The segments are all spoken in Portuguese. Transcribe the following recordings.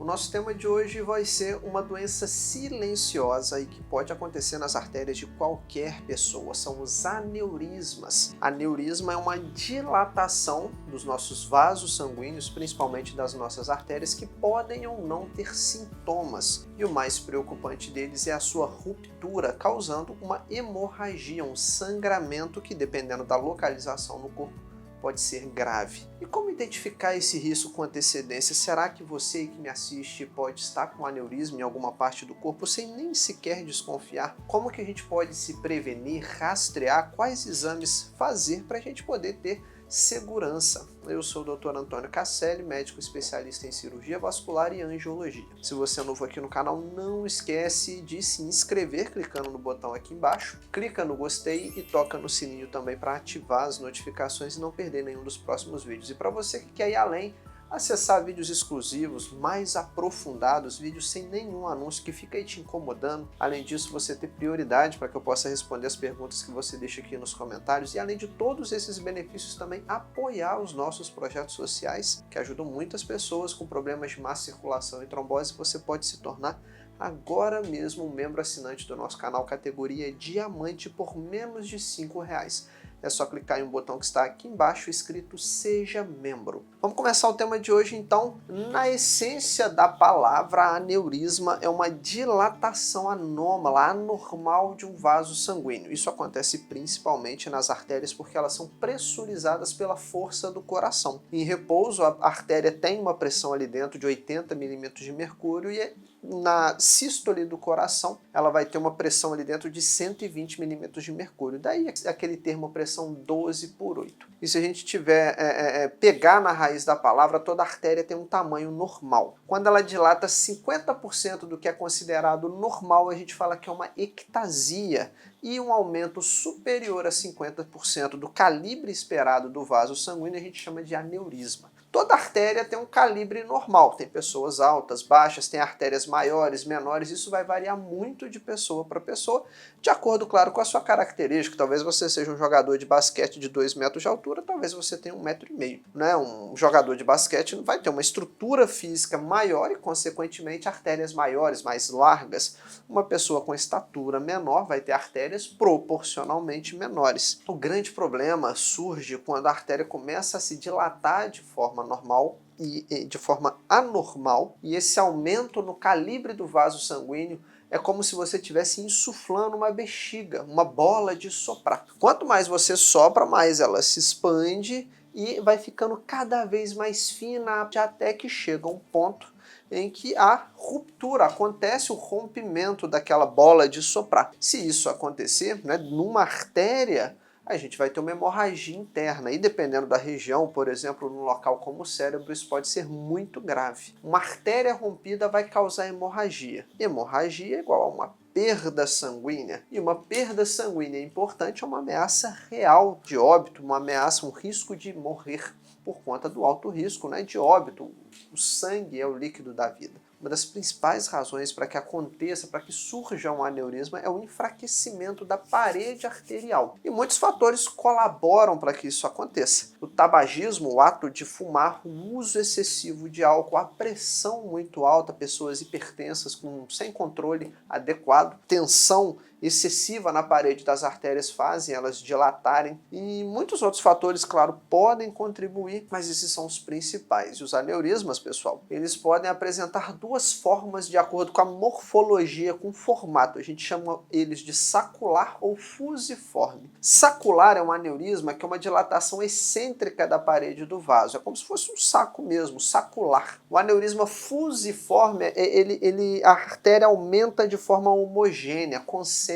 O nosso tema de hoje vai ser uma doença silenciosa e que pode acontecer nas artérias de qualquer pessoa, são os aneurismas. Aneurisma é uma dilatação dos nossos vasos sanguíneos, principalmente das nossas artérias, que podem ou não ter sintomas. E o mais preocupante deles é a sua ruptura, causando uma hemorragia, um sangramento que, dependendo da localização no corpo, pode ser grave. E como identificar esse risco com antecedência? Será que você que me assiste pode estar com aneurisma em alguma parte do corpo sem nem sequer desconfiar? Como que a gente pode se prevenir, rastrear, quais exames fazer para a gente poder ter segurança? Eu sou o Dr. Antônio Casselli, médico especialista em cirurgia vascular e angiologia. Se você é novo aqui no canal, não esquece de se inscrever clicando no botão aqui embaixo, clica no gostei e toca no sininho também para ativar as notificações e não perder nenhum dos próximos vídeos. E para você que quer ir além, acessar vídeos exclusivos, mais aprofundados, vídeos sem nenhum anúncio que fica aí te incomodando. Além disso, você ter prioridade para que eu possa responder as perguntas que você deixa aqui nos comentários e, além de todos esses benefícios, também apoiar os nossos projetos sociais que ajudam muitas pessoas com problemas de má circulação e trombose. Você pode se tornar agora mesmo um membro assinante do nosso canal categoria Diamante por menos de R$5. É só clicar em um botão que está aqui embaixo escrito Seja Membro. Vamos começar o tema de hoje então. Na essência da palavra, aneurisma é uma dilatação anômala, anormal de um vaso sanguíneo. Isso acontece principalmente nas artérias porque elas são pressurizadas pela força do coração. Em repouso, a artéria tem uma pressão ali dentro de 80 milímetros de mercúrio e na sístole do coração ela vai ter uma pressão ali dentro de 120 milímetros de mercúrio. Daí aquele termo pressão 12/8. E se a gente pegar na raiz da palavra, toda artéria tem um tamanho normal. Quando ela dilata 50% do que é considerado normal, a gente fala que é uma ectasia. E um aumento superior a 50% do calibre esperado do vaso sanguíneo a gente chama de aneurisma. Toda artéria tem um calibre normal, tem pessoas altas, baixas, tem artérias maiores, menores, isso vai variar muito de pessoa para pessoa, de acordo, claro, com a sua característica. Talvez você seja um jogador de basquete de 2 metros de altura, talvez você tenha 1,5 m. Né? Um jogador de basquete vai ter uma estrutura física maior e, consequentemente, artérias maiores, mais largas. Uma pessoa com estatura menor vai ter artérias proporcionalmente menores. O grande problema surge quando a artéria começa a se dilatar de forma normal e de forma anormal, e esse aumento no calibre do vaso sanguíneo é como se você estivesse insuflando uma bexiga, uma bola de soprar. Quanto mais você sopra, mais ela se expande e vai ficando cada vez mais fina, até que chega um ponto em que a ruptura, acontece o rompimento daquela bola de soprar. Se isso acontecer, né, numa artéria, a gente vai ter uma hemorragia interna e, dependendo da região, por exemplo, num local como o cérebro, isso pode ser muito grave. Uma artéria rompida vai causar hemorragia. Hemorragia é igual a uma perda sanguínea. E uma perda sanguínea importante é uma ameaça real de óbito, uma ameaça, um risco de morrer por conta do alto risco, né, de óbito. O sangue é o líquido da vida. Uma das principais razões para que aconteça, para que surja um aneurisma, é o enfraquecimento da parede arterial. E muitos fatores colaboram para que isso aconteça. O tabagismo, o ato de fumar, o uso excessivo de álcool, a pressão muito alta, pessoas hipertensas sem controle adequado, tensão excessiva na parede das artérias fazem elas dilatarem, e muitos outros fatores, claro, podem contribuir, mas esses são os principais. E os aneurismas, pessoal, eles podem apresentar duas formas de acordo com a morfologia, com o formato. A gente chama eles de sacular ou fusiforme. Sacular é um aneurisma que é uma dilatação excêntrica da parede do vaso, é como se fosse um saco mesmo, sacular. O aneurisma fusiforme, a artéria aumenta de forma homogênea, concêntrica.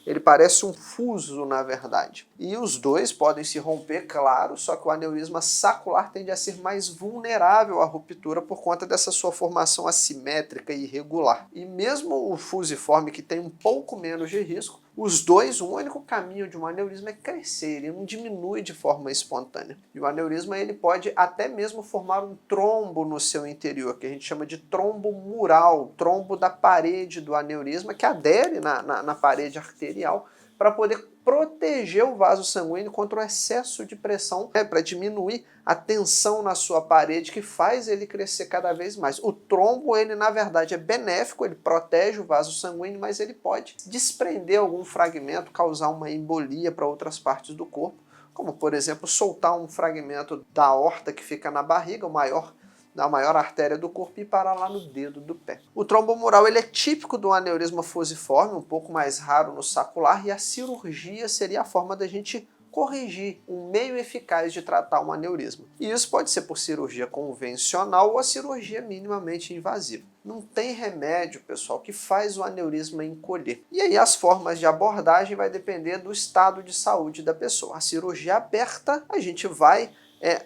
Ele parece um fuso, na verdade. E os dois podem se romper, claro, só que o aneurisma sacular tende a ser mais vulnerável à ruptura por conta dessa sua formação assimétrica e irregular. E mesmo o fusiforme, que tem um pouco menos de risco, os dois, o único caminho de um aneurisma é crescer, ele não diminui de forma espontânea. E o aneurisma ele pode até mesmo formar um trombo no seu interior, que a gente chama de trombo mural, trombo da parede do aneurisma, que adere na parede arterial, para poder proteger o vaso sanguíneo contra o excesso de pressão, para diminuir a tensão na sua parede que faz ele crescer cada vez mais. O trombo, ele na verdade é benéfico, ele protege o vaso sanguíneo, mas ele pode desprender algum fragmento, causar uma embolia para outras partes do corpo, como por exemplo soltar um fragmento da aorta que fica na barriga, a maior artéria do corpo, e parar lá no dedo do pé. O trombo mural, ele é típico do aneurisma fusiforme, um pouco mais raro no sacular, e a cirurgia seria a forma da gente corrigir, um meio eficaz de tratar um aneurisma. E isso pode ser por cirurgia convencional ou a cirurgia minimamente invasiva. Não tem remédio, pessoal, que faz o aneurisma encolher. E aí as formas de abordagem vai depender do estado de saúde da pessoa. A cirurgia aberta, a gente vai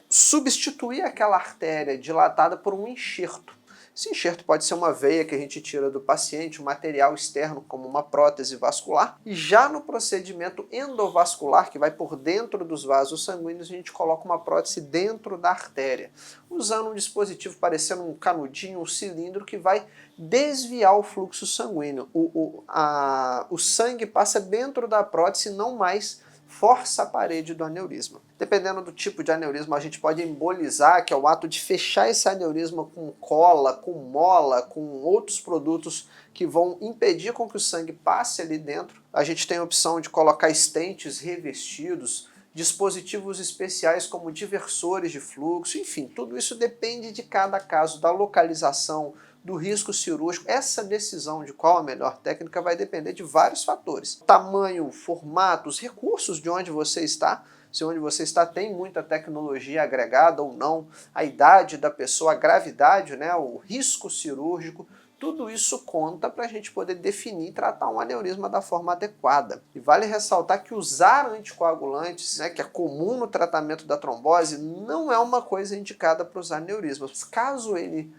substituir aquela artéria dilatada por um enxerto. Esse enxerto pode ser uma veia que a gente tira do paciente, um material externo como uma prótese vascular. E já no procedimento endovascular, que vai por dentro dos vasos sanguíneos, a gente coloca uma prótese dentro da artéria, usando um dispositivo parecendo um canudinho, um cilindro, que vai desviar o fluxo sanguíneo. O sangue passa dentro da prótese, não mais força a parede do aneurisma. Dependendo do tipo de aneurisma, a gente pode embolizar, que é o ato de fechar esse aneurisma com cola, com mola, com outros produtos que vão impedir com que o sangue passe ali dentro. A gente tem a opção de colocar estentes revestidos, dispositivos especiais como diversores de fluxo, enfim, tudo isso depende de cada caso, da localização, do risco cirúrgico. Essa decisão de qual a melhor técnica vai depender de vários fatores. Tamanho, formato, os recursos de onde você está, se onde você está tem muita tecnologia agregada ou não, a idade da pessoa, a gravidade, o risco cirúrgico, tudo isso conta para a gente poder definir e tratar um aneurisma da forma adequada. E vale ressaltar que usar anticoagulantes, que é comum no tratamento da trombose, não é uma coisa indicada para os aneurismas. Caso ele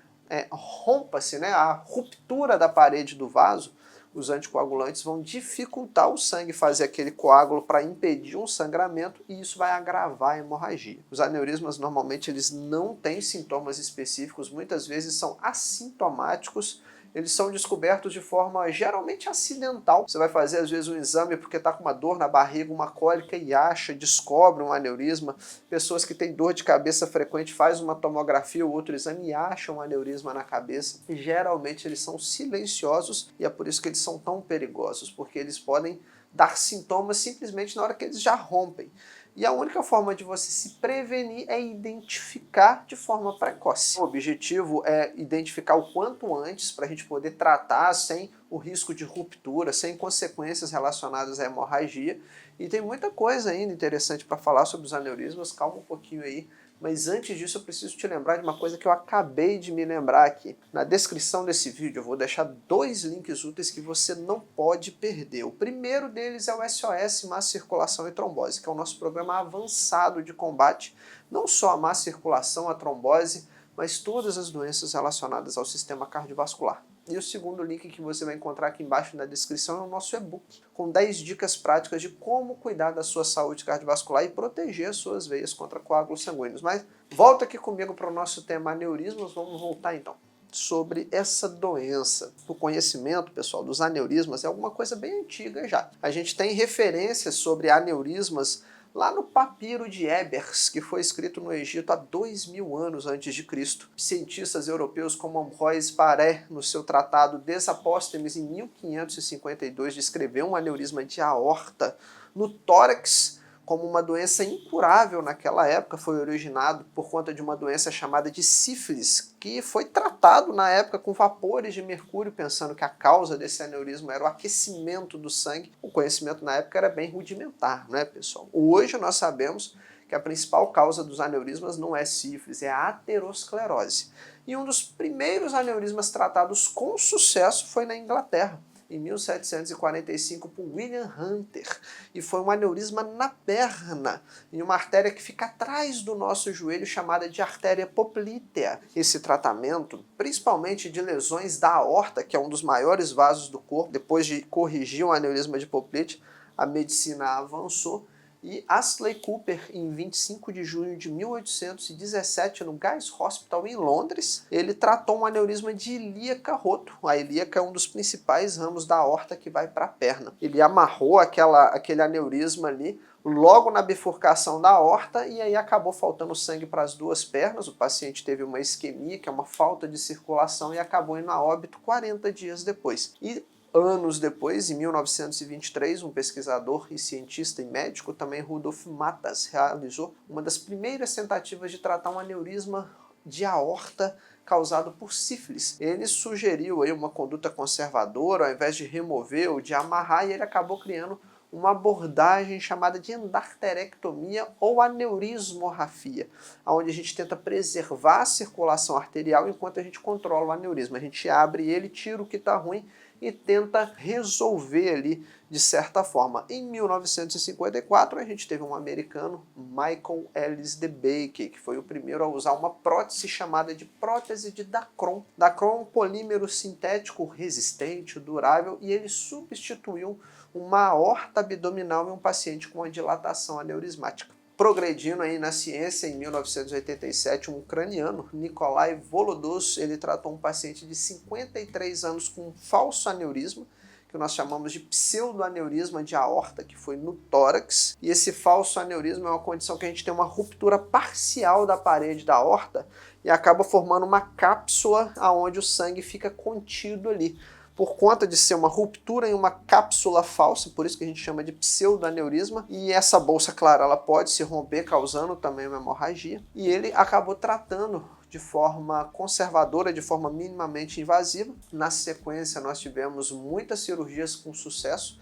rompa-se, a ruptura da parede do vaso, os anticoagulantes vão dificultar o sangue fazer aquele coágulo para impedir um sangramento, e isso vai agravar a hemorragia. Os aneurismas normalmente eles não têm sintomas específicos, muitas vezes são assintomáticos. Eles são descobertos de forma geralmente acidental. Você vai fazer às vezes um exame porque está com uma dor na barriga, uma cólica, e descobre um aneurisma. Pessoas que têm dor de cabeça frequente fazem uma tomografia ou outro exame e acham um aneurisma na cabeça. E geralmente eles são silenciosos, e é por isso que eles são tão perigosos, porque eles podem dar sintomas simplesmente na hora que eles já rompem. E a única forma de você se prevenir é identificar de forma precoce. O objetivo é identificar o quanto antes para a gente poder tratar sem o risco de ruptura, sem consequências relacionadas à hemorragia. E tem muita coisa ainda interessante para falar sobre os aneurismas, calma um pouquinho aí. Mas antes disso eu preciso te lembrar de uma coisa que eu acabei de me lembrar aqui. Na descrição desse vídeo eu vou deixar 2 links úteis que você não pode perder. O primeiro deles é o SOS Má Circulação e Trombose, que é o nosso programa avançado de combate, não só a má circulação, a trombose, mas todas as doenças relacionadas ao sistema cardiovascular. E o segundo link que você vai encontrar aqui embaixo na descrição é o nosso e-book, com 10 dicas práticas de como cuidar da sua saúde cardiovascular e proteger as suas veias contra coágulos sanguíneos. Mas volta aqui comigo para o nosso tema aneurismas, vamos voltar então sobre essa doença. O conhecimento, pessoal, dos aneurismas é alguma coisa bem antiga já. A gente tem referências sobre aneurismas lá no papiro de Ebers, que foi escrito no Egito há 2000 anos antes de Cristo. Cientistas europeus como Ambroise Paré, no seu tratado Des Apôstemes, em 1552, descreveu um aneurisma de aorta no tórax como uma doença incurável naquela época. Foi originado por conta de uma doença chamada de sífilis, que foi tratado na época com vapores de mercúrio, pensando que a causa desse aneurisma era o aquecimento do sangue. O conhecimento na época era bem rudimentar, pessoal? Hoje nós sabemos que a principal causa dos aneurismas não é sífilis, é a aterosclerose. E um dos primeiros aneurismas tratados com sucesso foi na Inglaterra, em 1745, por William Hunter, e foi um aneurisma na perna, em uma artéria que fica atrás do nosso joelho, chamada de artéria poplítea. Esse tratamento, principalmente de lesões da aorta, que é um dos maiores vasos do corpo, depois de corrigir um aneurisma de Poplite, a medicina avançou, E Astley Cooper, em 25 de junho de 1817, no Guy's Hospital em Londres, ele tratou um aneurisma de ilíaca roto. A ilíaca é um dos principais ramos da aorta que vai para a perna. Ele amarrou aquele aneurisma ali logo na bifurcação da aorta e aí acabou faltando sangue para as duas pernas. O paciente teve uma isquemia, que é uma falta de circulação, e acabou indo a óbito 40 dias depois. E anos depois, em 1923, um pesquisador e cientista e médico, também Rudolf Matas, realizou uma das primeiras tentativas de tratar um aneurisma de aorta causado por sífilis. Ele sugeriu aí uma conduta conservadora, ao invés de remover ou de amarrar, e ele acabou criando uma abordagem chamada de endarterectomia ou aneurismorrafia, onde a gente tenta preservar a circulação arterial enquanto a gente controla o aneurisma. A gente abre ele, tira o que está ruim e tenta resolver ali de certa forma. Em 1954, a gente teve um americano, Michael Ellis de Baker, que foi o primeiro a usar uma prótese chamada de prótese de Dacron. Dacron é um polímero sintético resistente, durável, e ele substituiu uma aorta abdominal em um paciente com uma dilatação aneurismática. Progredindo aí na ciência, em 1987, um ucraniano, Nikolai Volodus, ele tratou um paciente de 53 anos com um falso aneurisma, que nós chamamos de pseudoaneurisma de aorta, que foi no tórax. E esse falso aneurisma é uma condição que a gente tem uma ruptura parcial da parede da aorta e acaba formando uma cápsula onde o sangue fica contido ali. Por conta de ser uma ruptura em uma cápsula falsa, por isso que a gente chama de pseudoaneurisma, e essa bolsa, claro, ela pode se romper, causando também uma hemorragia, e ele acabou tratando de forma conservadora, de forma minimamente invasiva. Na sequência, nós tivemos muitas cirurgias com sucesso,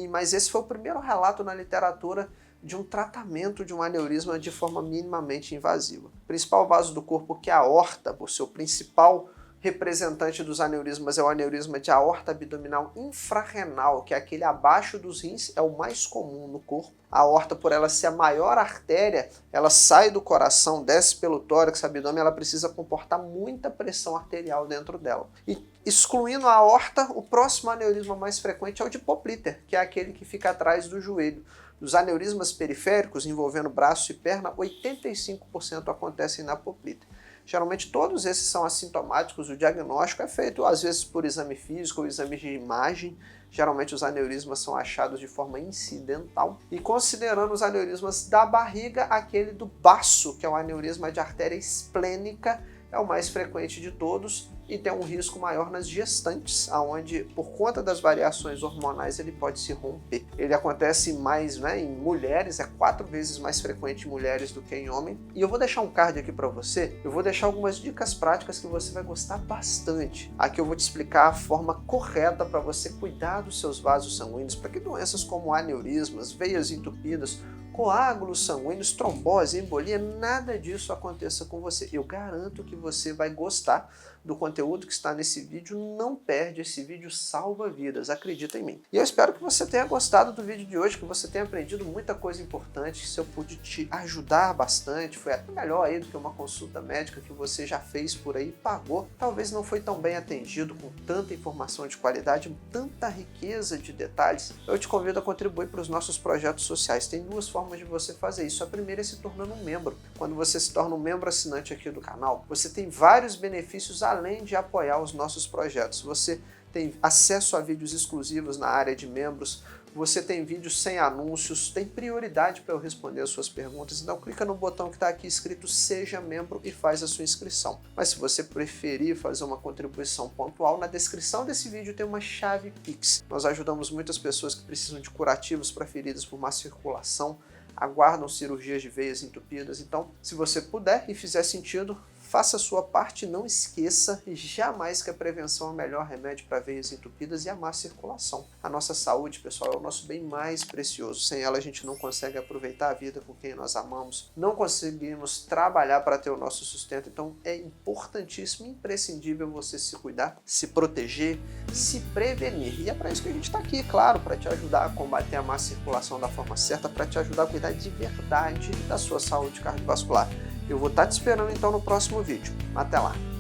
mas esse foi o primeiro relato na literatura de um tratamento de um aneurisma de forma minimamente invasiva. O principal vaso do corpo, que é a aorta, o seu principal representante dos aneurismas é o aneurisma de aorta abdominal infrarrenal, que é aquele abaixo dos rins, é o mais comum no corpo. A aorta, por ela ser a maior artéria, ela sai do coração, desce pelo tórax, abdômen, ela precisa comportar muita pressão arterial dentro dela. E excluindo a aorta, o próximo aneurisma mais frequente é o de Popliter, que é aquele que fica atrás do joelho. Dos aneurismas periféricos envolvendo braço e perna, 85% acontecem na Popliter. Geralmente todos esses são assintomáticos, o diagnóstico é feito às vezes por exame físico ou exame de imagem. Geralmente os aneurismas são achados de forma incidental. E considerando os aneurismas da barriga, aquele do baço, que é o aneurisma de artéria esplênica, é o mais frequente de todos e tem um risco maior nas gestantes, onde, por conta das variações hormonais, ele pode se romper. Ele acontece mais em mulheres, é 4 vezes mais frequente em mulheres do que em homens. E eu vou deixar um card aqui para você, eu vou deixar algumas dicas práticas que você vai gostar bastante. Aqui eu vou te explicar a forma correta para você cuidar dos seus vasos sanguíneos, para que doenças como aneurismas, veias entupidas, coágulos sanguíneos, trombose, embolia, nada disso aconteça com você. Eu garanto que você vai gostar do conteúdo que está nesse vídeo. Não perde, esse vídeo salva vidas, acredita em mim. E eu espero que você tenha gostado do vídeo de hoje, que você tenha aprendido muita coisa importante. Se eu pude te ajudar bastante, foi até melhor aí do que uma consulta médica que você já fez por aí, pagou. Talvez não foi tão bem atendido, com tanta informação de qualidade, tanta riqueza de detalhes. Eu te convido a contribuir para os nossos projetos sociais. Tem 2 formas de você fazer isso. A primeira é se tornando um membro. Quando você se torna um membro assinante aqui do canal, você tem vários benefícios além de apoiar os nossos projetos. Você tem acesso a vídeos exclusivos na área de membros, você tem vídeos sem anúncios, tem prioridade para eu responder as suas perguntas, então clica no botão que está aqui escrito Seja Membro e faz a sua inscrição. Mas se você preferir fazer uma contribuição pontual, na descrição desse vídeo tem uma chave Pix. Nós ajudamos muitas pessoas que precisam de curativos para feridas por má circulação, aguardam cirurgias de veias entupidas. Então, se você puder e fizer sentido, faça a sua parte. Não esqueça jamais que a prevenção é o melhor remédio para veias entupidas e a má circulação. A nossa saúde, pessoal, é o nosso bem mais precioso. Sem ela a gente não consegue aproveitar a vida com quem nós amamos, não conseguimos trabalhar para ter o nosso sustento. Então é importantíssimo, imprescindível você se cuidar, se proteger, se prevenir. E é para isso que a gente está aqui, claro, para te ajudar a combater a má circulação da forma certa, para te ajudar a cuidar de verdade da sua saúde cardiovascular. Eu vou estar te esperando então no próximo vídeo. Até lá!